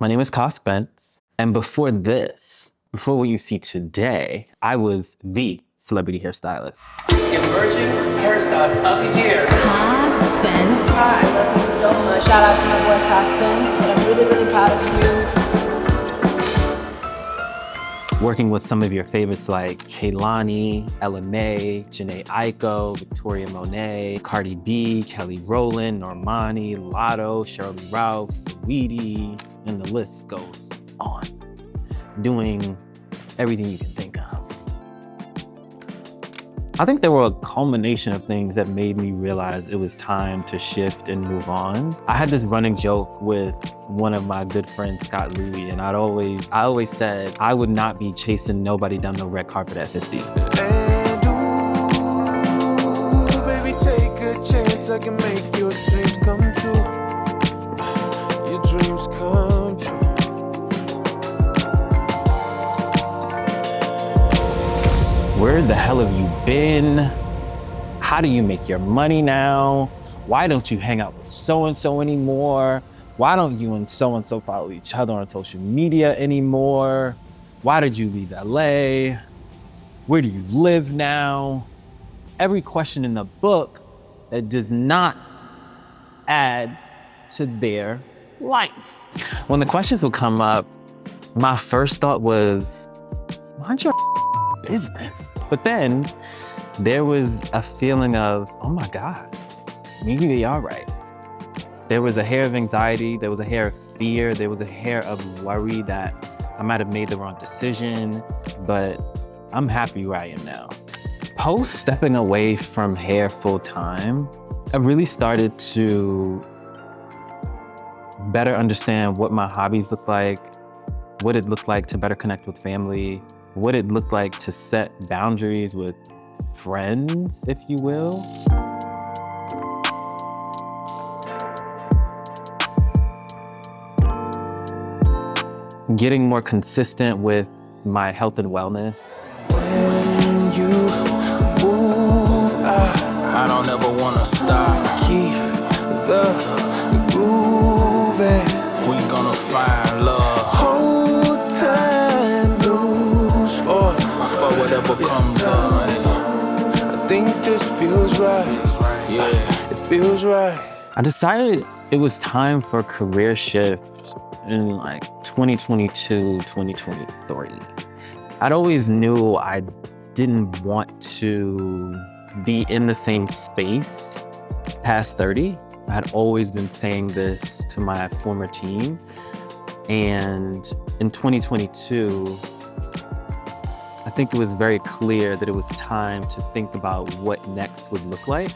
My name is Kahh Spence, and before what you see today, I was the celebrity hairstylist. Emerging hairstylist of the year. Kahh Spence. Kahh, I love you so much. Shout out to my boy Kahh Spence, and I'm really, really proud of you. Working with some of your favorites like Kehlani, Ella Mai, Jhené Aiko, Victoria Monet, Cardi B, Kelly Rowland, Normani, Lotto, Shirley Rouse, Saweetie, and the list goes on. Doing everything you can think of. I think there were a culmination of things that made me realize it was time to shift and move on. I had this running joke with one of my good friends, Scott Louis, and I always said I would not be chasing nobody down the red carpet at 50. And ooh, baby, take a chance. I can make your dreams come true. Your dreams come true. Where the hell have you been? How do you make your money now? Why don't you hang out with so-and-so anymore? Why don't you and so-and-so follow each other on social media anymore? Why did you leave LA? Where do you live now? Every question in the book that does not add to their life. When the questions will come up, my first thought was, mind your business. But then there was a feeling of, oh my God, maybe they are right. There was a hair of anxiety, there was a hair of fear, there was a hair of worry that I might have made the wrong decision, but I'm happy where I am now. Post stepping away from hair full time, I really started to better understand what my hobbies look like, what it looked like to better connect with family, what it looked like to set boundaries with friends, if you will. Getting more consistent with my health and wellness. When you move, I don't ever wanna stop. Keep the grooving. We gonna find love. Hold time, lose for whatever comes on. I think this feels right. Yeah, it feels right. I decided it was time for a career shift in like 2022, 2023. I'd always knew I didn't want to be in the same space past 30. I had always been saying this to my former team. And in 2022, I think it was very clear that it was time to think about what next would look like.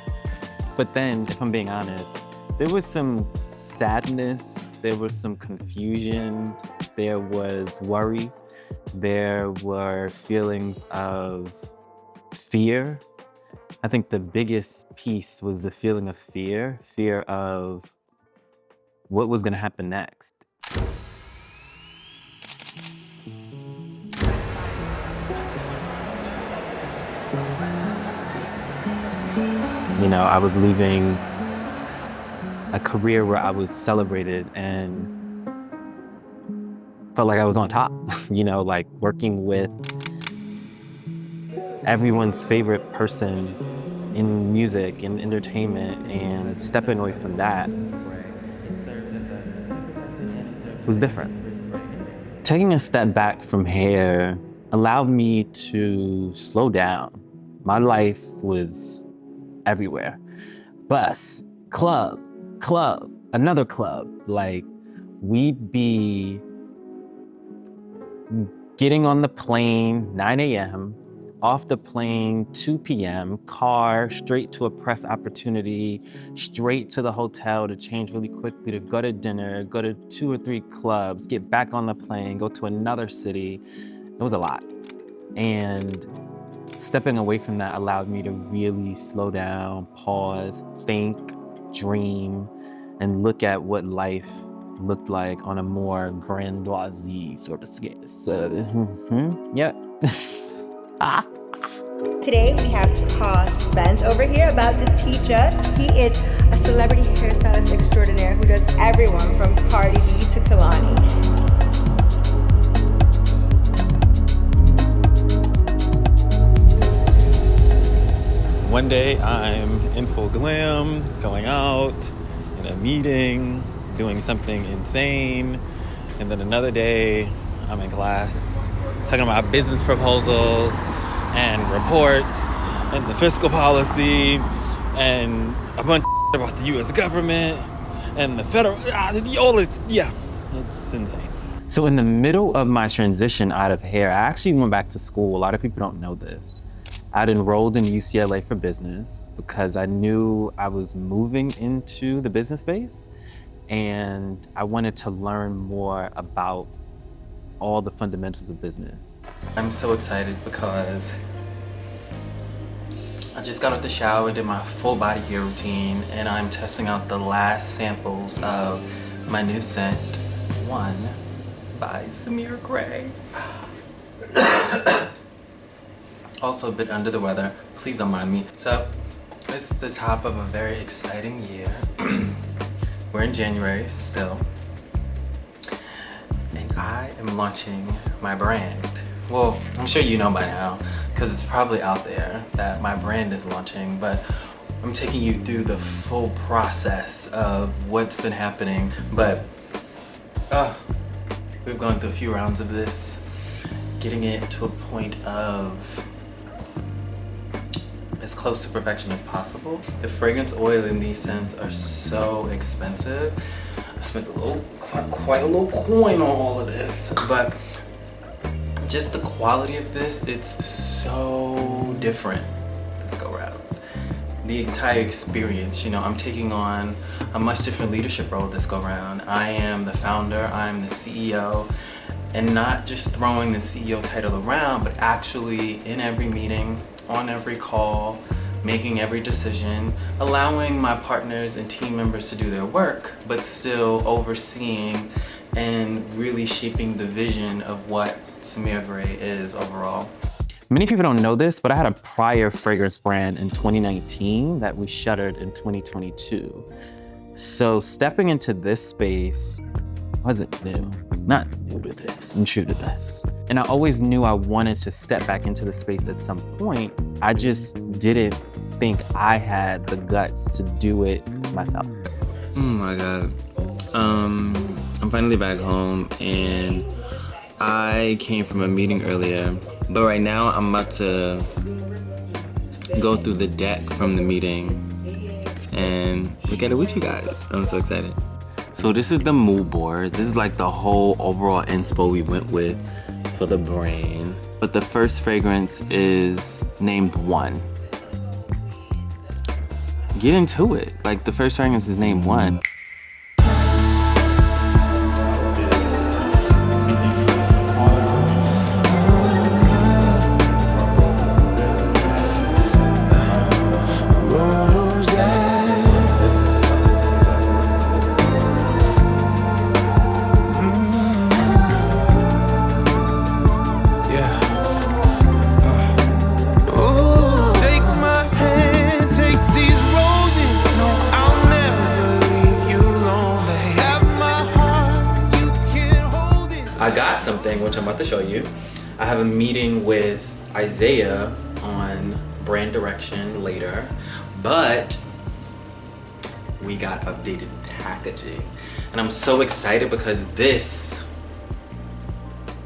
But then, if I'm being honest, there was some sadness, there was some confusion, there was worry, there were feelings of fear. I think the biggest piece was the feeling of fear of what was gonna happen next. You know, I was leaving a career where I was celebrated and felt like I was on top, you know, like working with everyone's favorite person in music and entertainment, and stepping away from that was different. Taking a step back from hair allowed me to slow down. My life was everywhere. Bus, club, another club. Like, we'd be getting on the plane 9 a.m., off the plane 2 p.m., car, straight to a press opportunity, straight to the hotel to change really quickly, to go to dinner, go to 2 or 3 clubs, get back on the plane, go to another city. It was a lot. And stepping away from that allowed me to really slow down, pause, think, dream, and look at what life looked like on a more grandiose sort of scale. So, yeah. Today we have Kahh Spence over here about to teach us. He is a celebrity hairstylist extraordinaire who does everyone from Cardi B to Kehlani. one day I'm in full glam, going out, in a meeting, doing something insane. And then another day I'm in class talking about business proposals and reports and the fiscal policy and a bunch of about the US government and the federal, it's insane. So in the middle of my transition out of hair, I actually went back to school. A lot of people don't know this. I'd enrolled in UCLA for business because I knew I was moving into the business space and I wanted to learn more about all the fundamentals of business. I'm so excited because I just got out the shower, did my full body hair routine, and I'm testing out the last samples of my new scent, One by Samir Grey. Also a bit under the weather, please don't mind me. So, it's the top of a very exciting year. We're in January still. And I am launching my brand. Well, I'm sure you know by now, because it's probably out there that my brand is launching, but I'm taking you through the full process of what's been happening. But we've gone through a few rounds of this, getting it to a point of as close to perfection as possible. The fragrance oil in these scents are so expensive. I spent quite a little coin on all of this, but just the quality of this, it's so different this go round. The entire experience, you know, I'm taking on a much different leadership role this go round. I am the founder, I am the CEO, and not just throwing the CEO title around, but actually in every meeting, on every call, making every decision, allowing my partners and team members to do their work, but still overseeing and really shaping the vision of what Samir Grey is overall. Many people don't know this, but I had a prior fragrance brand in 2019 that we shuttered in 2022. So stepping into this space wasn't new. Not new to this, and true to this. And I always knew I wanted to step back into the space at some point. I just didn't think I had the guts to do it myself. Oh my God. I'm finally back home and I came from a meeting earlier, but right now I'm about to go through the deck from the meeting and look at it with you guys. I'm so excited. So this is the mood board. This is like the whole overall inspo we went with for the brand. But the first fragrance is named One. Get into it. Like the first fragrance is named One. I got something which I'm about to show you. I have a meeting with Isaiah on brand direction later, but we got updated packaging. And I'm so excited because this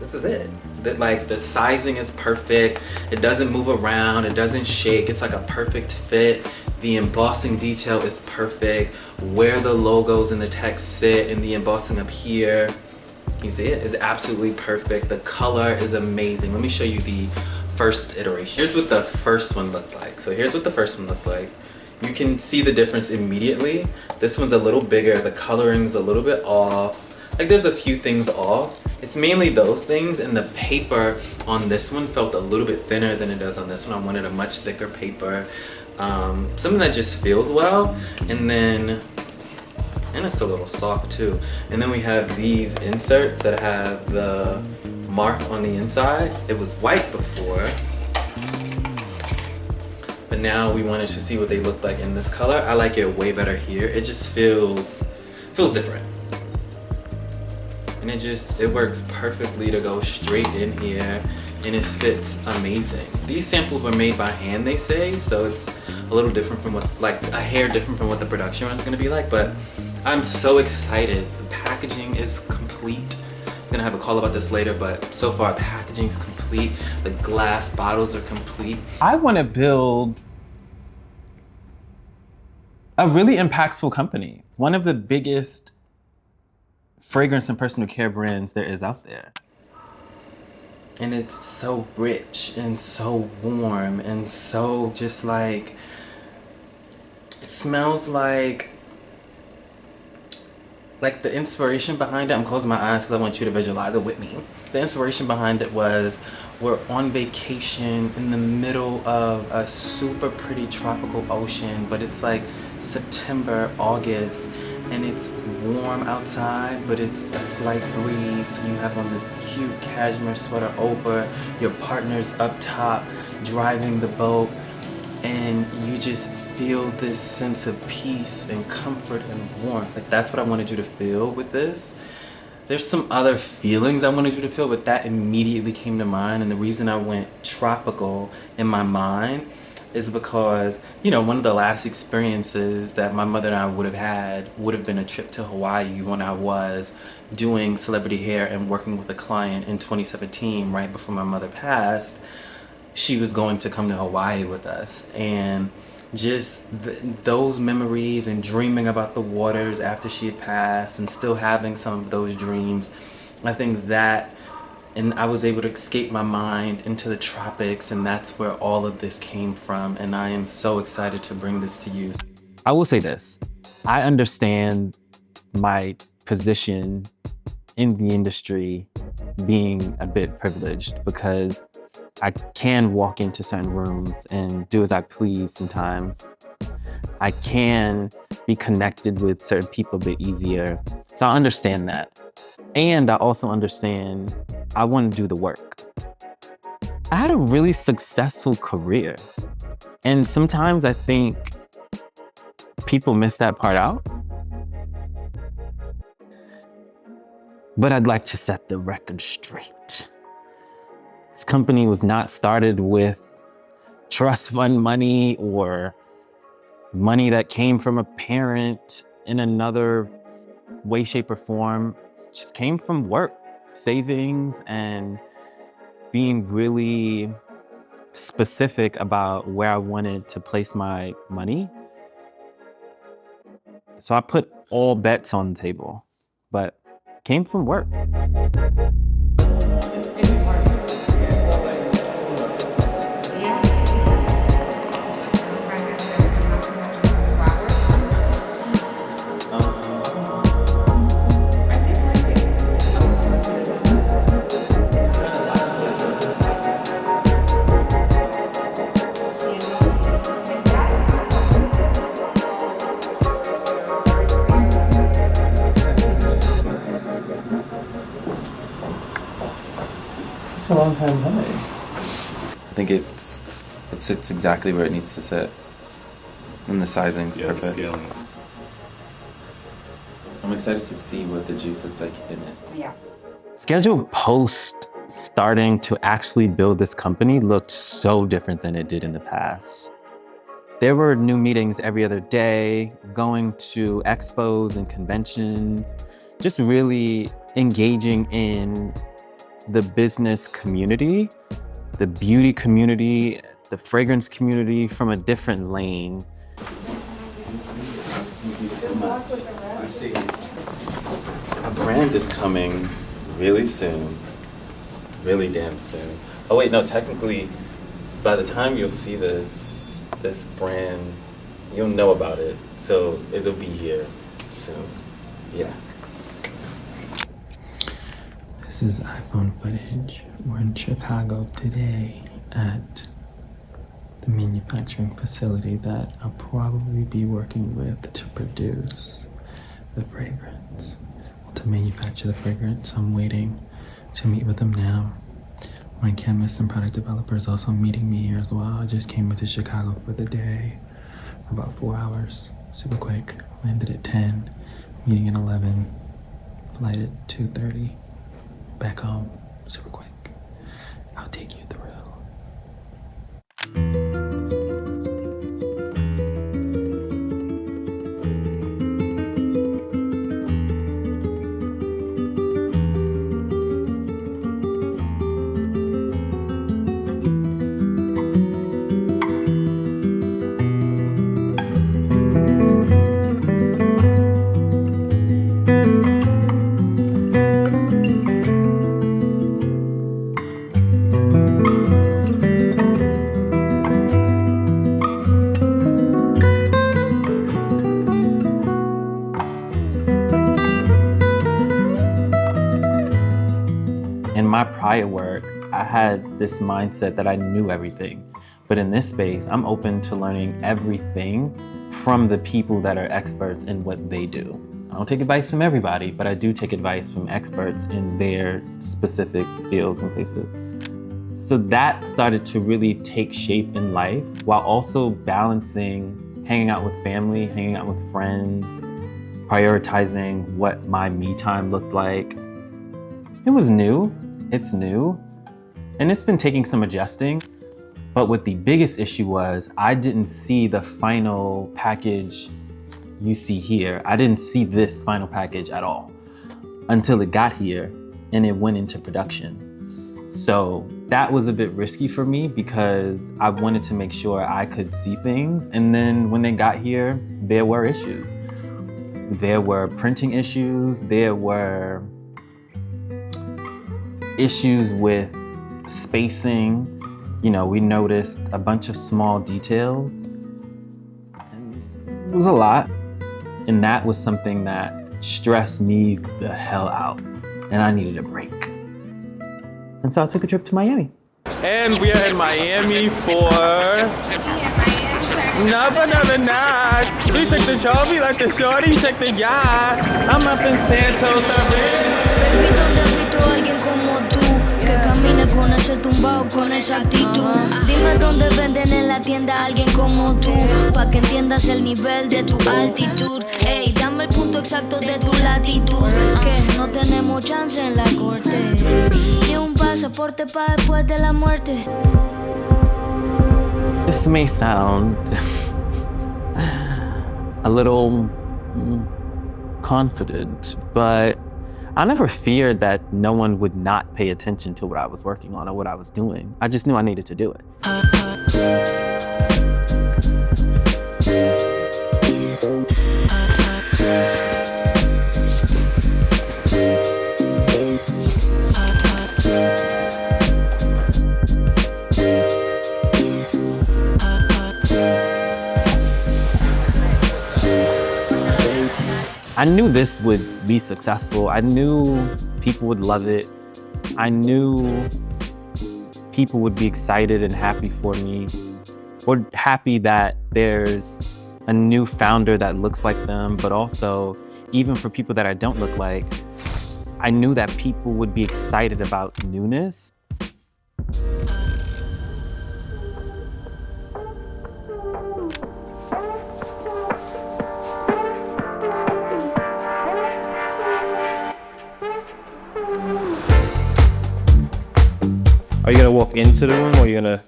is it. Like the sizing is perfect. It doesn't move around, it doesn't shake. It's like a perfect fit. The embossing detail is perfect. Where the logos and the text sit and the embossing up here, you see it is absolutely perfect. The color is amazing. Let me show you the first iteration. Here's what the first one looked like. So here's what the first one looked like. You can see the difference immediately. This one's a little bigger. The coloring's a little bit off. Like there's a few things off. It's mainly those things, and the paper on this one felt a little bit thinner than it does on this one. I wanted a much thicker paper. Something that just feels well. And it's a little soft too. And then we have these inserts that have the mark on the inside. It was white before, but now we wanted to see what they look like in this color. I like it way better here. It just feels different. And it works perfectly to go straight in here and it fits amazing. These samples were made by hand, they say, so it's a little different from what, like a hair different from what the production run is gonna be like, but I'm so excited. The packaging is complete. I'm gonna have a call about this later, but so far packaging's complete. The glass bottles are complete. I wanna build a really impactful company. One of the biggest fragrance and personal care brands there is out there. And it's so rich and so warm and so just like, it smells like the inspiration behind it, I'm closing my eyes because I want you to visualize it with me. The inspiration behind it was, we're on vacation in the middle of a super pretty tropical ocean, but it's like September, August, and it's warm outside, but it's a slight breeze. You have on this cute cashmere sweater over, your partner's up top driving the boat, and you just feel this sense of peace and comfort and warmth. Like, that's what I wanted you to feel with this. There's some other feelings I wanted you to feel, but that immediately came to mind. And the reason I went tropical in my mind is because, you know, one of the last experiences that my mother and I would have had would have been a trip to Hawaii when I was doing celebrity hair and working with a client in 2017, right before my mother passed. She was going to come to Hawaii with us, and just those memories and dreaming about the waters after she had passed and still having some of those dreams, I think that, and I was able to escape my mind into the tropics, and that's where all of this came from, and I am so excited to bring this to you. I will say this, I understand my position in the industry being a bit privileged because I can walk into certain rooms and do as I please sometimes. I can be connected with certain people a bit easier. So I understand that. And I also understand I want to do the work. I had a really successful career. And sometimes I think people miss that part out. But I'd like to set the record straight. This company was not started with trust fund money or money that came from a parent in another way, shape, or form. It just came from work, savings, and being really specific about where I wanted to place my money. So I put all bets on the table, but it came from work. It's a long time coming. I think it sits exactly where it needs to sit. And the sizing's perfect. The scaling. I'm excited to see what the juice looks like in it. Yeah. Schedule post starting to actually build this company looked so different than it did in the past. There were new meetings every other day, going to expos and conventions, just really engaging in the business community, the beauty community, the fragrance community from a different lane. Thank you so much. I see. A brand is coming really soon, really damn soon. Oh wait, no, technically, by the time you'll see this brand, you'll know about it. So it'll be here soon, yeah. This is iPhone footage. We're in Chicago today at the manufacturing facility that I'll probably be working with to produce the fragrance, to manufacture the fragrance. I'm waiting to meet with them now. My chemist and product developer is also meeting me here as well. I just came into Chicago for the day for about 4 hours, super quick. Landed at 10, meeting at 11, flight at 2:30. Back home, super quick. I'll take you In my prior work, I had this mindset that I knew everything. But in this space, I'm open to learning everything from the people that are experts in what they do. I don't take advice from everybody, but I do take advice from experts in their specific fields and places. So that started to really take shape in life while also balancing hanging out with family, hanging out with friends, prioritizing what my me time looked like. It was new, it's new, and it's been taking some adjusting. But what the biggest issue was, I didn't see the final package you see here. I didn't see this final package at all until it got here and it went into production. So that was a bit risky for me because I wanted to make sure I could see things. And then when they got here, there were issues. There were printing issues. There were issues with spacing. You know, we noticed a bunch of small details. It was a lot. And that was something that stressed me the hell out. And I needed a break. And so I took a trip to Miami. And we are in Miami for another night. We took the shorty like the shorty, check the yacht. I'm up in Santos, Baby, ¿dónde has visto a alguien como tú? Que camine con ese tumbao, con esa actitud. Dime dónde venden en la tienda a alguien como tú, pa' que entiendas el nivel de tu altitud. Ey, dame el punto exacto de tu latitud, que no tenemos chance en la corte, ni un pasaporte pa' después de la muerte. This may sound a little confident, but I never feared that no one would not pay attention to what I was working on or what I was doing. I just knew I needed to do it. I knew this would be successful. I knew people would love it. I knew people would be excited and happy for me, or happy that there's a new founder that looks like them, but also, even for people that I don't look like, I knew that people would be excited about newness. Are you gonna walk into the room or are you gonna,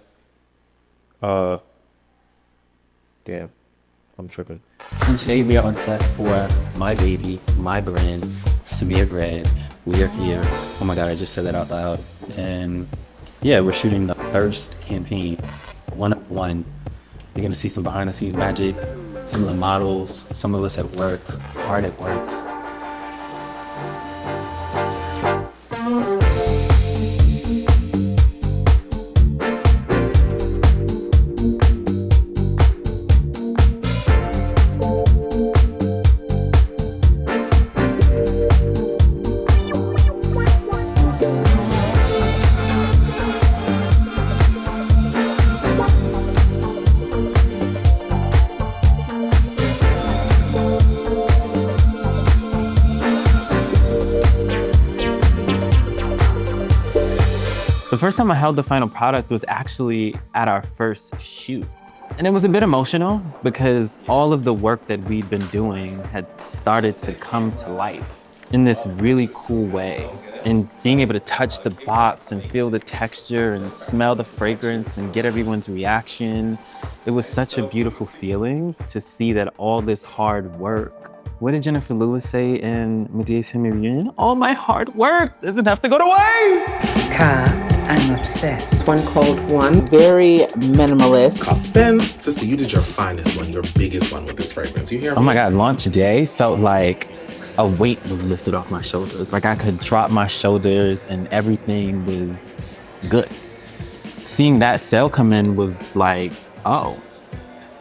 damn, I'm tripping. And today we are on set for my baby, my brand, Samir Grey. We are here. Oh my God, I just said that out loud. And yeah, we're shooting the first campaign, one of one. You're gonna see some behind the scenes magic, some of the models, some of us at work, hard at work. The first time I held the final product was actually at our first shoot. And it was a bit emotional because all of the work that we'd been doing had started to come to life in this really cool way. And being able to touch the box and feel the texture and smell the fragrance and get everyone's reaction, it was such a beautiful feeling to see that all this hard work. What did Jennifer Lewis say in Medea's Family Reunion? All my hard work doesn't have to go to waste. Kahh, I'm obsessed. One called One, very minimalist. Kahh Spence. Sister, you did your finest one, your biggest one with this fragrance. You hear me? Oh my God, launch day felt like a weight was lifted off my shoulders. Like I could drop my shoulders and everything was good. Seeing that sale come in was like, oh.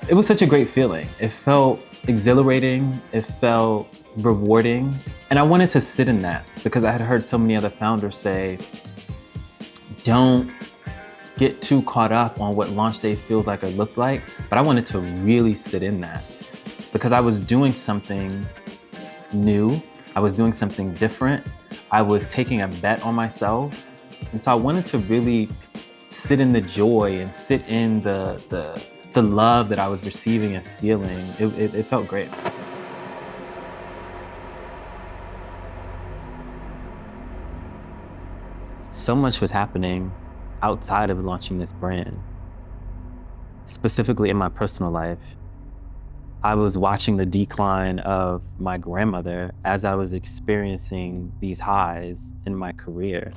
It was such a great feeling. It felt exhilarating, it felt rewarding. And I wanted to sit in that because I had heard so many other founders say, don't get too caught up on what launch day feels like or look like, but I wanted to really sit in that because I was doing something new. I was doing something different. I was taking a bet on myself. And so I wanted to really sit in the joy and sit in the love that I was receiving and feeling. It felt great. So much was happening outside of launching this brand. Specifically in my personal life, I was watching the decline of my grandmother as I was experiencing these highs in my career.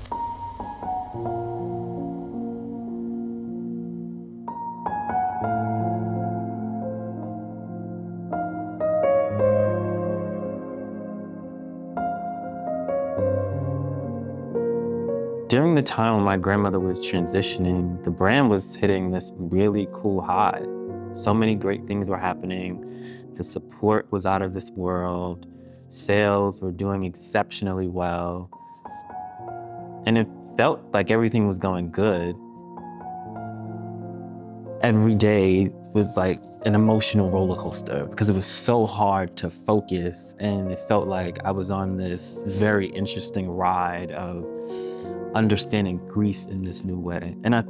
During the time when my grandmother was transitioning, the brand was hitting this really cool high. So many great things were happening. The support was out of this world. Sales were doing exceptionally well. And it felt like everything was going good. Every day was like an emotional roller coaster because it was so hard to focus, and it felt like I was on this very interesting ride of understanding grief in this new way. And I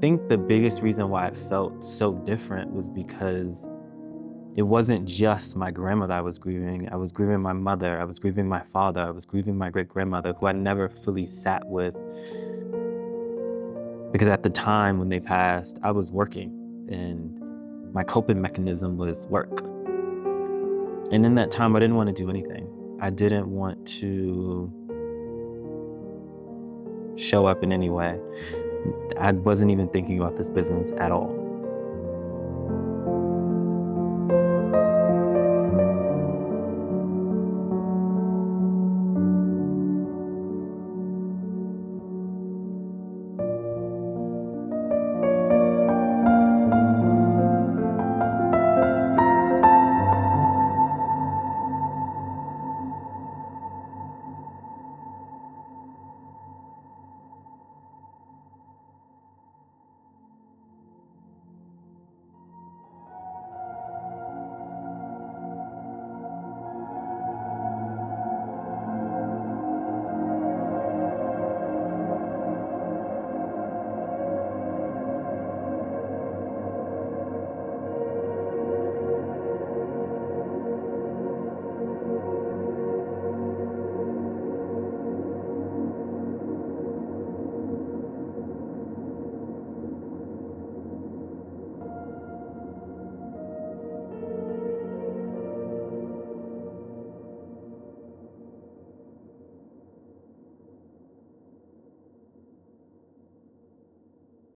think the biggest reason why it felt so different was because it wasn't just my grandmother I was grieving. I was grieving my mother, I was grieving my father, I was grieving my great-grandmother, who I never fully sat with. Because at the time when they passed, I was working, and my coping mechanism was work. And in that time, I didn't want to do anything. I didn't want to show up in any way. I wasn't even thinking about this business at all.